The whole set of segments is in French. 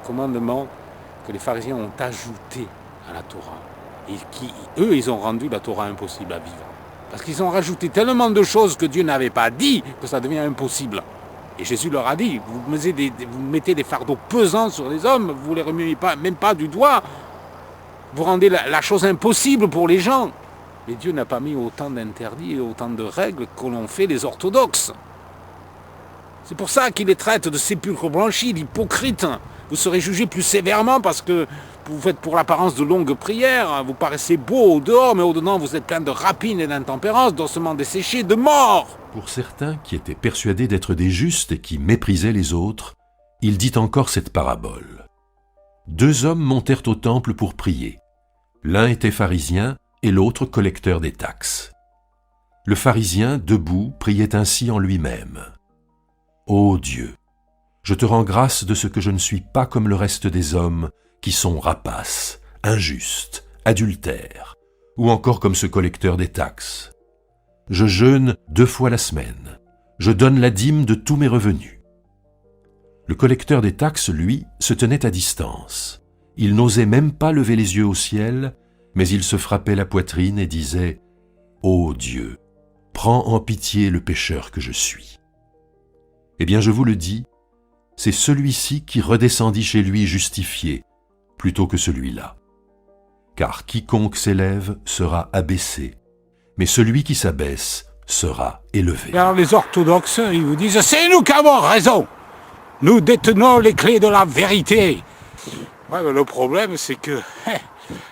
Commandement que les pharisiens ont ajouté à la Torah. Et qui, eux, ils ont rendu la Torah impossible à vivre. Parce qu'ils ont rajouté tellement de choses que Dieu n'avait pas dit que ça devient impossible. Et Jésus leur a dit, vous mettez des fardeaux pesants sur les hommes, vous ne les remuez pas, même pas du doigt. Vous rendez la chose impossible pour les gens. Mais Dieu n'a pas mis autant d'interdits et autant de règles que l'ont fait les orthodoxes. C'est pour ça qu'il les traite de sépulcres blanchis, d'hypocrites. Vous serez jugés plus sévèrement parce que vous faites pour l'apparence de longues prières. Vous paraissez beau au dehors, mais au-dedans, vous êtes plein de rapines et d'intempérance, d'ossements desséchés, de mort. Pour certains qui étaient persuadés d'être des justes et qui méprisaient les autres, il dit encore cette parabole. 2 hommes montèrent au temple pour prier. L'un était pharisien et l'autre collecteur des taxes. Le pharisien, debout, priait ainsi en lui-même. « Ô Dieu, je te rends grâce de ce que je ne suis pas comme le reste des hommes qui sont rapaces, injustes, adultères, ou encore comme ce collecteur des taxes. Je jeûne 2 fois la semaine. Je donne la dîme de tous mes revenus. » Le collecteur des taxes, lui, se tenait à distance. Il n'osait même pas lever les yeux au ciel, mais il se frappait la poitrine et disait « Ô Dieu, prends en pitié le pécheur que je suis. » Eh bien, je vous le dis, c'est celui-ci qui redescendit chez lui justifié, plutôt que celui-là. Car quiconque s'élève sera abaissé, mais celui qui s'abaisse sera élevé. Alors les orthodoxes, ils vous disent, c'est nous qui avons raison. Nous détenons les clés de la vérité. Ouais, mais le problème, c'est que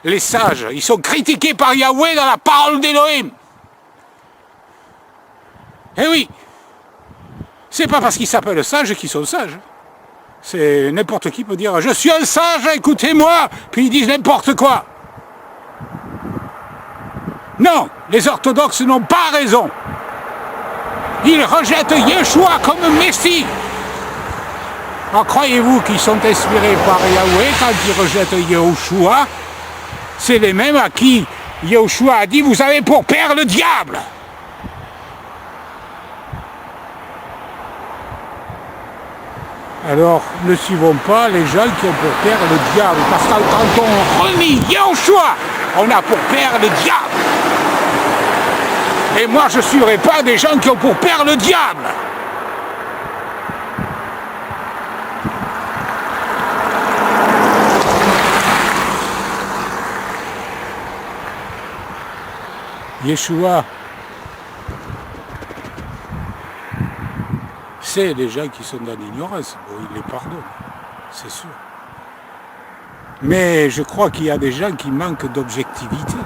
les sages, ils sont critiqués par Yahweh dans la parole d'Élohim. Eh oui, c'est pas parce qu'ils s'appellent sages qu'ils sont sages. C'est n'importe qui peut dire, je suis un sage, écoutez-moi, puis ils disent n'importe quoi. Non, les orthodoxes n'ont pas raison. Ils rejettent Yeshua comme Messie. Alors croyez-vous qu'ils sont inspirés par Yahweh quand ils rejettent Yeshua? C'est les mêmes à qui Yeshua a dit, vous avez pour père le diable. Alors, ne suivons pas les gens qui ont pour père le diable, parce que quand on renie Yeshua, on a pour père le diable. Et moi, je ne suivrai pas des gens qui ont pour père le diable. Yeshua, c'est les gens qui sont dans l'ignorance. Bon, il les pardonne, c'est sûr. Mais je crois qu'il y a des gens qui manquent d'objectivité.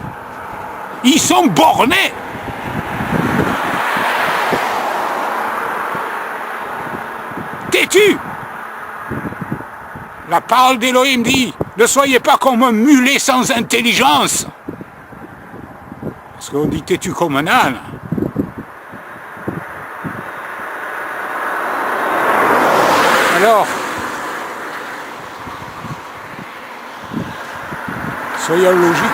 Ils sont bornés. Têtus. La parole d'Élohim dit, ne soyez pas comme un mulet sans intelligence. Parce qu'on dit têtu comme un âne. Alors, soyons logiques.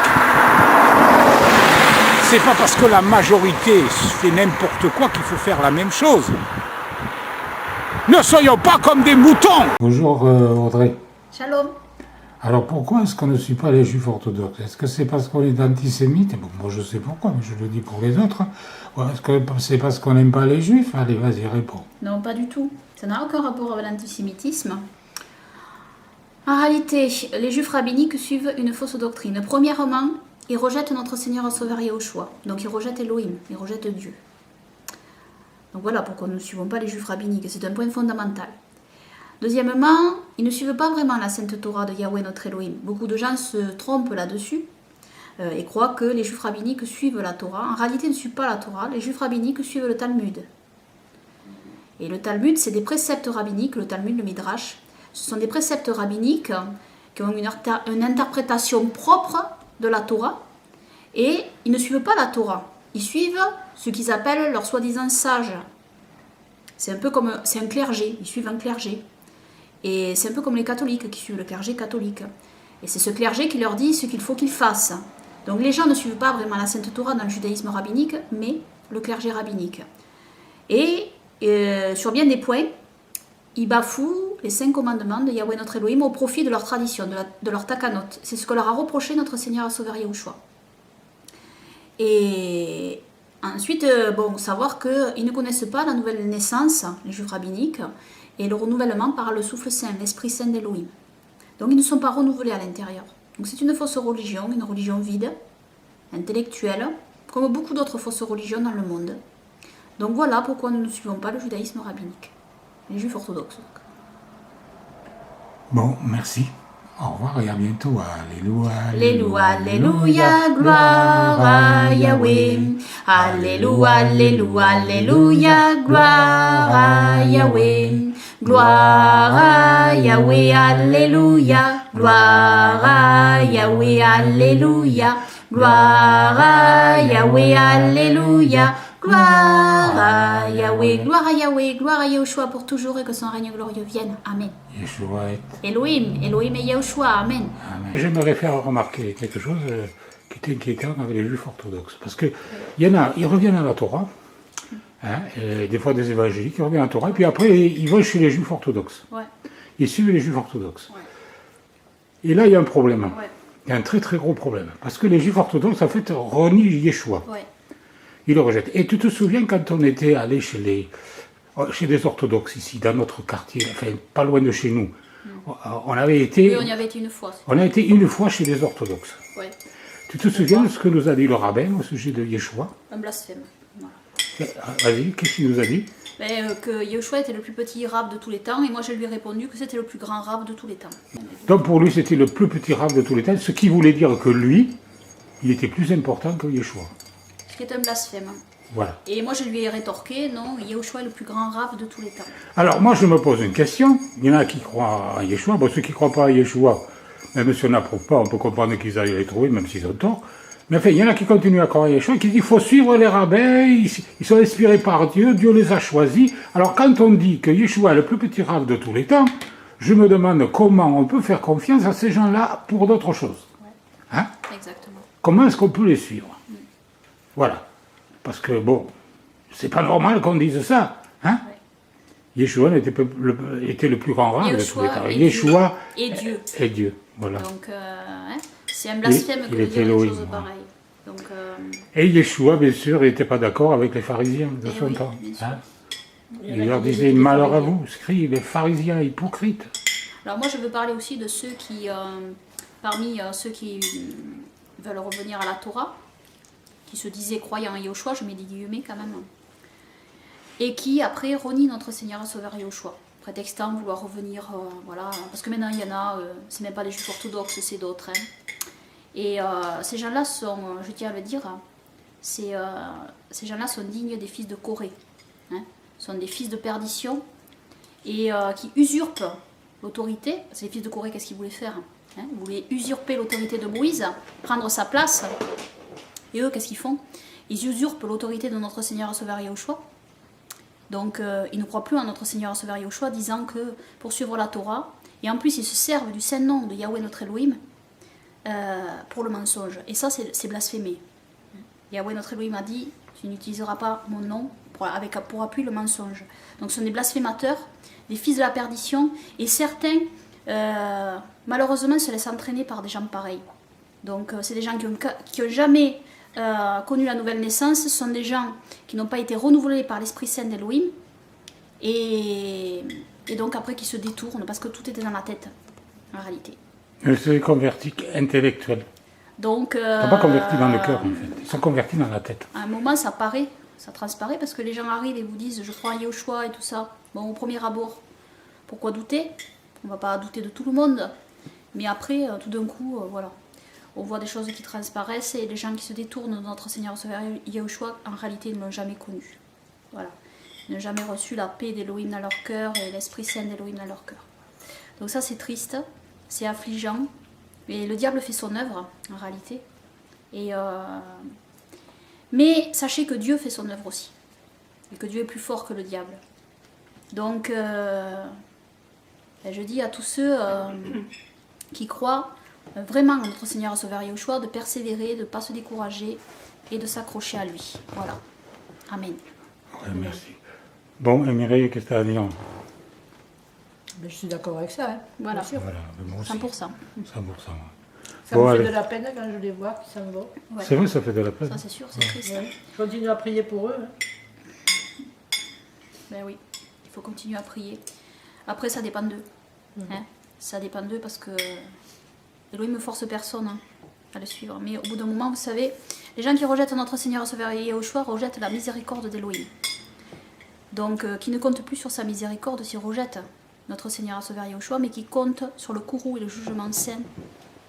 C'est pas parce que la majorité fait n'importe quoi qu'il faut faire la même chose. Ne soyons pas comme des moutons. Bonjour Audrey. Shalom. Alors pourquoi est-ce qu'on ne suit pas les juifs orthodoxes? Est-ce que c'est parce qu'on est antisémite? Bon, moi je sais pourquoi, mais je le dis pour les autres. Ou est-ce que c'est parce qu'on n'aime pas les juifs? Allez, vas-y, réponds. Non, pas du tout. Ça n'a aucun rapport avec l'antisémitisme. En réalité, les juifs rabbiniques suivent une fausse doctrine. Premièrement, ils rejettent notre Seigneur et Sauveur Yahushua. Donc ils rejettent Elohim, ils rejettent Dieu. Donc voilà pourquoi nous ne suivons pas les juifs rabbiniques. C'est un point fondamental. Deuxièmement, ils ne suivent pas vraiment la Sainte Torah de Yahweh notre Elohim. Beaucoup de gens se trompent là-dessus et croient que les juifs rabbiniques suivent la Torah. En réalité, ils ne suivent pas la Torah. Les juifs rabbiniques suivent le Talmud. Et le Talmud, c'est des préceptes rabbiniques, le Talmud, le Midrash. Ce sont des préceptes rabbiniques qui ont une interprétation propre de la Torah. Et ils ne suivent pas la Torah. Ils suivent ce qu'ils appellent leurs soi-disant sages. C'est un clergé. Ils suivent un clergé. Et c'est un peu comme les catholiques qui suivent le clergé catholique. Et c'est ce clergé qui leur dit ce qu'il faut qu'ils fassent. Donc les gens ne suivent pas vraiment la Sainte Torah dans le judaïsme rabbinique, mais le clergé rabbinique. Et sur bien des points, ils bafouent les 5 commandements de Yahweh notre Elohim au profit de leur tradition, de leur takanot. C'est ce que leur a reproché notre Seigneur et Sauveur Yahushua. Et ensuite, savoir qu'ils ne connaissent pas la nouvelle naissance, les Juifs rabbiniques, et le renouvellement par le souffle saint, l'Esprit Saint d'Elohim. Donc ils ne sont pas renouvelés à l'intérieur. Donc c'est une fausse religion, une religion vide, intellectuelle, comme beaucoup d'autres fausses religions dans le monde. Donc voilà pourquoi nous ne suivons pas le judaïsme rabbinique, les Juifs orthodoxes. Bon, merci. Au revoir et à bientôt. Alléluia. Alléluia, Alléluia, gloire à Yahweh. Alléluia, Alléluia, Alléluia, gloire à Yahweh. Gloire à Yahweh, Alléluia. Gloire à Yahweh, Alléluia. Gloire à Yahweh, Alléluia. Gloire à Yahweh, gloire à Yahushua pour toujours et que son règne glorieux vienne. Amen. Yeshua est... Elohim et Yahushua. Amen. Amen. J'aimerais faire remarquer quelque chose qui était inquiétant avec les Juifs orthodoxes. Parce qu'il y en a, ils reviennent à la Torah, des fois des évangéliques, ils reviennent à la Torah, et puis après ils vont chez les Juifs orthodoxes. Ouais. Ils suivent les Juifs orthodoxes. Ouais. Et là, il y a un problème. Ouais. Il y a un très très gros problème. Parce que les Juifs orthodoxes, en fait, renient Yeshua. Ouais. Ils le rejettent. Et tu te souviens quand on était allé chez des orthodoxes ici, dans notre quartier, enfin pas loin de chez nous, on avait été... Oui, on y avait été une fois. On a été une fois chez des orthodoxes. Ouais. Tu te souviens de ce que nous a dit le rabbin au sujet de Yeshua? Un blasphème. Voilà. Vas-y, qu'est-ce qu'il nous a dit? Que Yahushua était le plus petit rab de tous les temps, et moi je lui ai répondu que c'était le plus grand rab de tous les temps. Donc pour lui, c'était le plus petit rab de tous les temps, ce qui voulait dire que lui, il était plus important que Yeshua. Ce qui est un blasphème. Voilà. Et moi je lui ai rétorqué, non, Yahushua est le plus grand rab de tous les temps. Alors moi je me pose une question, il y en a qui croient à Yeshua, bon ceux qui ne croient pas à Yeshua, même si on n'approuve pas, on peut comprendre qu'ils aillent les trouver, même s'ils ont tort. Mais enfin, il y en a qui continuent à croire à Yeshua, qui disent qu'il faut suivre les rabbins, ils sont inspirés par Dieu, Dieu les a choisis. Alors quand on dit que Yeshua est le plus petit rab de tous les temps, je me demande comment on peut faire confiance à ces gens-là pour d'autres choses. Ouais. Hein? Exactement. Comment est-ce qu'on peut les suivre? Voilà. Parce que bon, c'est pas normal qu'on dise ça. Hein? Ouais. Yeshua était le plus grand rab de tous les temps. Yeshua est Dieu. Voilà. Donc, c'est un blasphème que de dire une chose pareille. Donc, Et Yeshua, bien sûr, n'était pas d'accord avec les pharisiens de son temps. Hein? Il leur disait, malheur à vous, scribes, les pharisiens hypocrites. Alors moi, je veux parler aussi de ceux qui, parmi ceux qui veulent revenir à la Torah, qui se disaient croyants en Yahushua, je mets des guillemets quand même, et qui après renient notre Seigneur et Sauveur Yahushua, prétextant vouloir revenir, voilà, parce que maintenant il y en a, c'est même pas des Juifs orthodoxes, c'est d'autres. Hein. Et ces gens-là sont, je tiens à le dire, ces gens-là sont dignes des fils de Corée, hein, sont des fils de perdition, et qui usurpent l'autorité, parce que les fils de Corée, qu'est-ce qu'ils voulaient faire, hein? Ils voulaient usurper l'autorité de Moïse, prendre sa place. Et eux, qu'est-ce qu'ils font? Ils usurpent l'autorité de notre Seigneur et Sauveur Yahushua. Donc, ils ne croient plus en notre Seigneur et Sauveur Yahushua, disant que pour suivre la Torah, et en plus, ils se servent du saint nom de Yahweh notre Elohim pour le mensonge. Et ça, c'est blasphémé. Yahweh notre Elohim a dit, tu n'utiliseras pas mon nom pour appui le mensonge. Donc, ce sont des blasphémateurs, des fils de la perdition, et certains, malheureusement, se laissent entraîner par des gens pareils. Donc, c'est des gens qui ont jamais connu la nouvelle naissance, ce sont des gens qui n'ont pas été renouvelés par l'Esprit Saint d'Elohim, et donc après qui se détournent, parce que tout était dans la tête, en réalité. C'est des convertis intellectuels. Donc, ils ne sont pas convertis dans le cœur, en fait. Ils sont convertis dans la tête. À un moment, ça transparaît, parce que les gens arrivent et vous disent « je crois en Yahushua » et tout ça. Bon, au premier abord, pourquoi douter? On ne va pas douter de tout le monde. Mais après, tout d'un coup, voilà. On voit des choses qui transparaissent et les gens qui se détournent de notre Seigneur Sauveur Yahushua, en réalité, ils ne l'ont jamais connu. Voilà. Ils n'ont jamais reçu la paix d'Elohim dans leur cœur et l'Esprit Saint d'Elohim dans leur cœur. Donc ça, c'est triste, c'est affligeant. Et le diable fait son œuvre, en réalité. Mais sachez que Dieu fait son œuvre aussi. Et que Dieu est plus fort que le diable. Donc, je dis à tous ceux qui croient vraiment en notre Seigneur et Sauveur Yahushua de persévérer, de ne pas se décourager et de s'accrocher à lui. Voilà. Amen. Ouais, merci. Bon, Mireille, qu'est-ce que tu as à dire? Mais je suis d'accord avec ça. Hein. Voilà. Bien sûr. Voilà, mais moi aussi. 100%. 100%. Ça Bon, me fait allez. de la peine quand je les vois qui s'en vont. Ouais. C'est vrai, ça fait de la peine. Ça, c'est sûr, c'est triste. Ouais. Je continue à prier pour eux. Hein. Ben oui, il faut continuer à prier. Après, ça dépend d'eux. Hein. Ça dépend d'eux parce que Elohim ne force personne hein, à le suivre. Mais au bout d'un moment, vous savez, les gens qui rejettent notre Seigneur Sauveur Yahushua rejettent la miséricorde d'Elohim. Donc, qui ne comptent plus sur sa miséricorde s'ils rejettent notre Seigneur Sauveur Yahushua, mais qui comptent sur le courroux et le jugement saint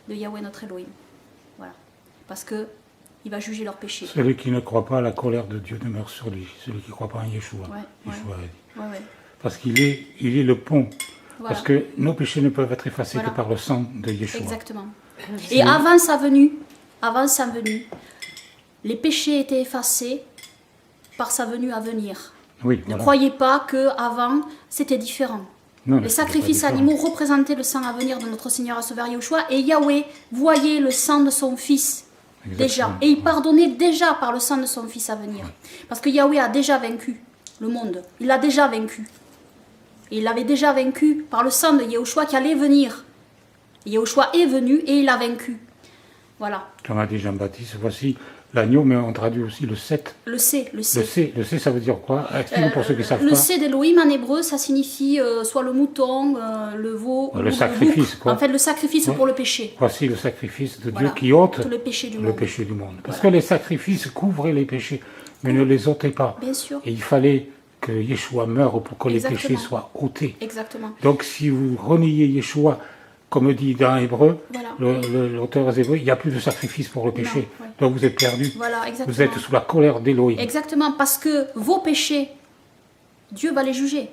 de Yahweh notre Elohim. Voilà. Parce que il va juger leurs péchés. Celui qui ne croit pas, la colère de Dieu demeure sur lui. Celui qui ne croit pas en Yeshua. Ouais, Yeshua a dit. Ouais. Parce qu'il est le pont. Voilà. Parce que nos péchés ne peuvent être effacés Voilà. que par le sang de Yeshua. Exactement. Et avant sa venue, les péchés étaient effacés par sa venue à venir. Oui, Ne voilà. croyez pas qu'avant, c'était différent. Non, Les mais c'est pas sacrifices différent. animaux représentaient le sang à venir de notre Seigneur Sauveur Yahushua, et Yahweh voyait le sang de son Fils déjà. Exactement. Et il pardonnait déjà par le sang de son Fils à venir. Parce que Yahweh a déjà vaincu le monde. Il l'a déjà vaincu. Et il l'avait déjà vaincu par le sang de Yahushua qui allait venir. Et Yahushua est venu et il a vaincu. Voilà. Comme a dit Jean-Baptiste, voici l'agneau, mais on traduit aussi le 7. Le C. Le C, ça veut dire quoi? Explique pour ceux qui ne savent Le pas. C d'Elohim en hébreu, ça signifie soit le mouton, le veau, Le ou sacrifice, bouc. quoi. En fait, le sacrifice Ouais. pour le péché. Voici le sacrifice de Voilà. Dieu qui ôte Tout le péché du le monde. péché du monde. Parce que les sacrifices couvraient les péchés, mais ne les ôtaient pas. Bien sûr. Et il fallait que Yeshua meure pour que les Exactement. péchés soient ôtés. Exactement. Donc si vous reniez Yeshua, comme dit dans Hébreu, Voilà. l'auteur des Hébreux, il n'y a plus de sacrifice pour le péché. ouais. Donc vous êtes perdu. Voilà, exactement. Vous êtes sous la colère d'Élohim. Exactement, parce que vos péchés, Dieu va les juger.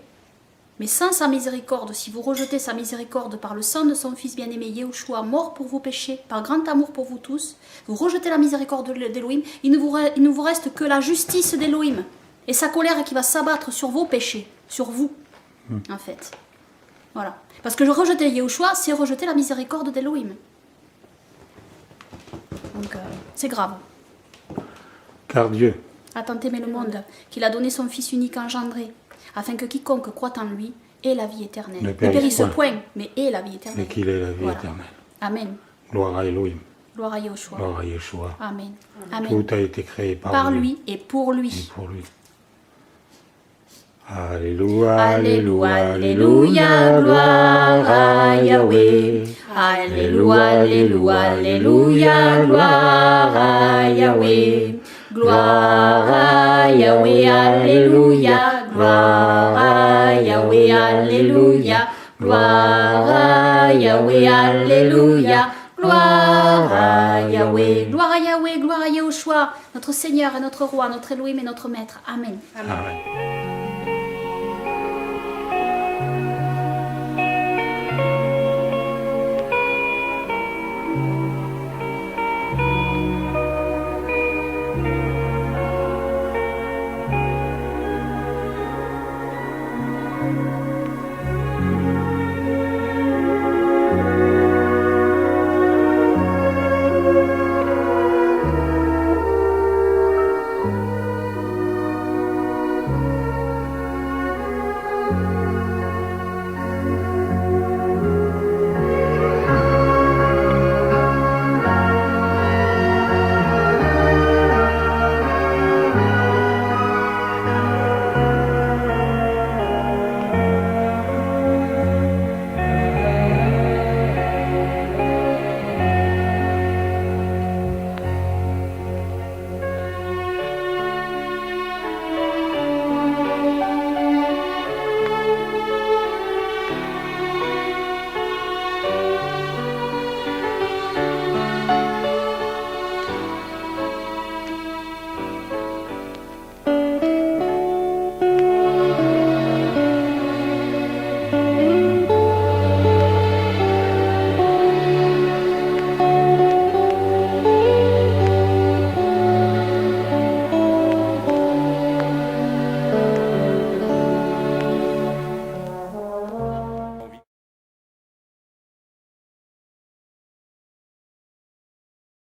Mais sans sa miséricorde, si vous rejetez sa miséricorde par le sang de son Fils bien-aimé Yahushua, mort pour vos péchés, par grand amour pour vous tous, vous rejetez la miséricorde d'Élohim, il ne vous reste que la justice d'Élohim et sa colère qui va s'abattre sur vos péchés, sur vous, en fait. Voilà. Parce que rejeter Yahushua, c'est rejeter la miséricorde d'Élohim. Donc, c'est grave. Car Dieu, A tant aimé le monde, qu'il a donné son Fils unique engendré, afin que quiconque croit en lui ait la vie éternelle. Ne Ne périsse périsse point. point, mais ait la vie éternelle. et qu'il est la vie Voilà. éternelle. Amen. Gloire à Elohim, Gloire à Yahushua. gloire à Yeshua. Amen. Amen. Tout a été créé Par lui et pour et lui. pour lui. Alléluia, Alléluia, alléluia, alléluia, gloire à Yahweh. Alléluia, alléluia, alléluia, gloire à Yahweh. Gloire à Yahweh, alléluia, gloire à Yahweh, alléluia, gloire à Yahweh, alléluia, gloire à Yahweh, gloire à Yahweh, gloire à Yahushua, notre Seigneur et notre Roi, notre Elohim et notre Maître. Amen. Amen.